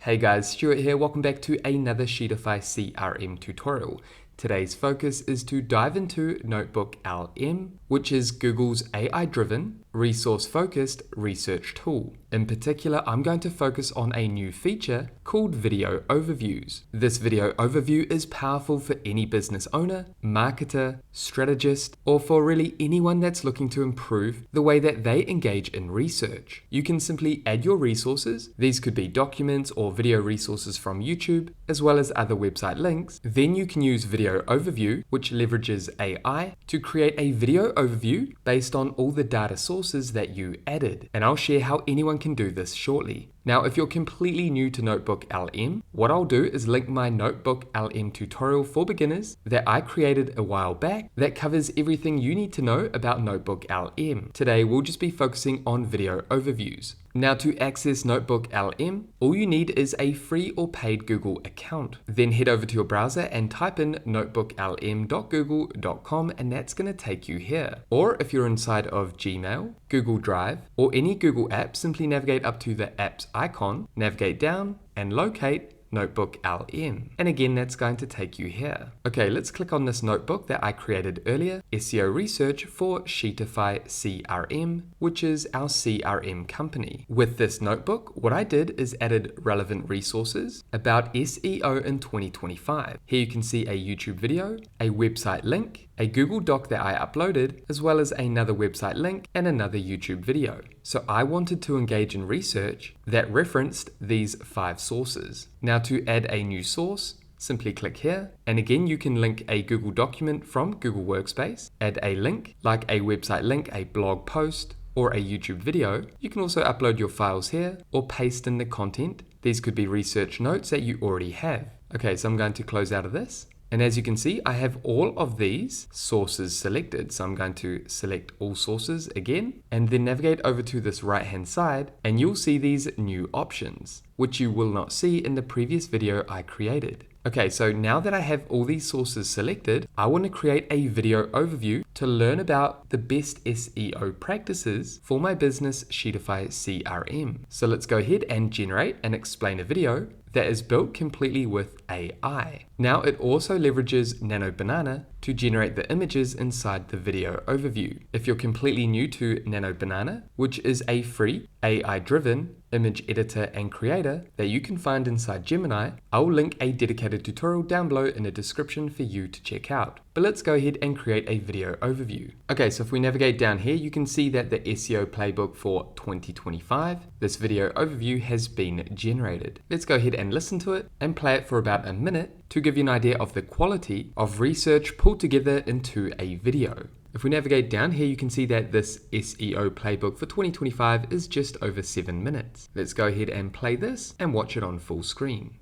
Hey guys, Stuart here. Welcome back to another Sheetify CRM tutorial. Today's focus is to dive into NotebookLM, which is Google's AI-driven, resource-focused research tool. In particular, I'm going to focus on a new feature called Video Overviews. This video overview is powerful for any business owner, marketer, strategist, or for really anyone that's looking to improve the way that they engage in research. You can simply add your resources. These could be documents or video resources from YouTube, as well as other website links. Then you can use Video Overview, which leverages AI, to create a video overview based on all the data sources that you added. And I'll share how anyone can do this shortly. Now, if you're completely new to NotebookLM, what I'll do is link my NotebookLM tutorial for beginners that I created a while back that covers everything you need to know about NotebookLM. Today, we'll just be focusing on video overviews. Now, to access NotebookLM, all you need is a free or paid Google account. Then head over to your browser and type in notebooklm.google.com, and that's going to take you here. Or if you're inside of Gmail, Google Drive, or any Google app, simply navigate up to the apps icon, navigate down, and locate NotebookLM. And again, that's going to take you here. Okay, let's click on this notebook that I created earlier, SEO Research for Sheetify CRM, which is our CRM company. With this notebook, what I did is added relevant resources about SEO in 2025. Here you can see a YouTube video, a website link, a Google Doc that I uploaded, as well as another website link and another YouTube video. So I wanted to engage in research that referenced these 5 sources. Now to add a new source, simply click here, and again you can link a Google document from Google Workspace, add a link like a website link, a blog post, or a YouTube video. You can also upload your files here or paste in the content. These could be research notes that you already have. Okay, so I'm going to close out of this. And as you can see, I have all of these sources selected. So I'm going to select all sources again, and then navigate over to this right-hand side, and you'll see these new options, which you will not see in the previous video I created. Okay, so now that I have all these sources selected, I want to create a video overview to learn about the best SEO practices for my business Sheetify CRM. So let's go ahead and generate and explain a video that is built completely with AI. Now it also leverages Nano Banana to generate the images inside the video overview. If you're completely new to Nano Banana, which is a free AI-driven image editor and creator that you can find inside Gemini, I'll link a dedicated tutorial down below in the description for you to check out. But let's go ahead and create a video overview. Okay, so if we navigate down here, you can see that the SEO playbook for 2025, this video overview has been generated. Let's go ahead and listen to it and play it for about a minute to give you an idea of the quality of research pulled together into a video. If we navigate down here, you can see that this SEO playbook for 2025 is just over 7 minutes. Let's go ahead and play this and watch it on full screen.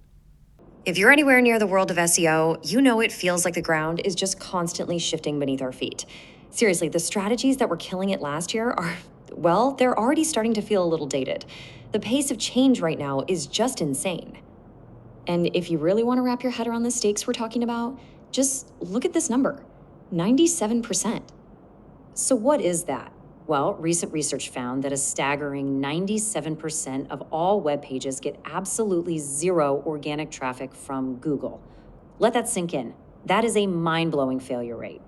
If you're anywhere near the world of SEO, you know it feels like the ground is just constantly shifting beneath our feet. Seriously, the strategies that were killing it last year are, well, they're already starting to feel a little dated. The pace of change right now is just insane. And if you really want to wrap your head around the stakes we're talking about, just look at this number, 97%. So what is that? Well, recent research found that a staggering 97% of all web pages get absolutely zero organic traffic from Google. Let that sink in. That is a mind-blowing failure rate.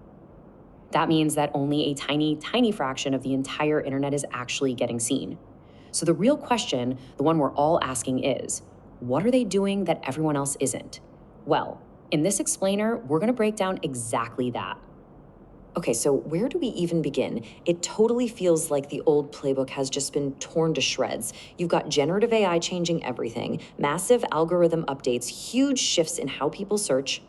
That means that only a tiny, tiny fraction of the entire internet is actually getting seen. So the real question, the one we're all asking is, what are they doing that everyone else isn't? Well, in this explainer, we're going to break down exactly that. Okay, so where do we even begin? It totally feels like the old playbook has just been torn to shreds. You've got generative AI changing everything, massive algorithm updates, huge shifts in how people search.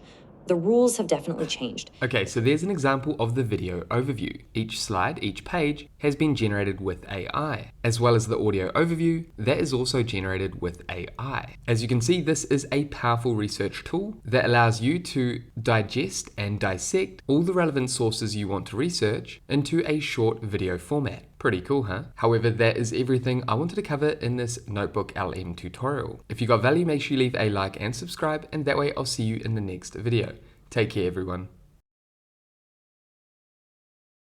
The rules have definitely changed. Okay, so there's an example of the video overview. Each slide, each page has been generated with AI, as well as the audio overview that is also generated with AI. As you can see, this is a powerful research tool that allows you to digest and dissect all the relevant sources you want to research into a short video format. Pretty cool, huh? However, that is everything I wanted to cover in this NotebookLM tutorial. If you got value, make sure you leave a like and subscribe, and that way I'll see you in the next video. Take care, everyone.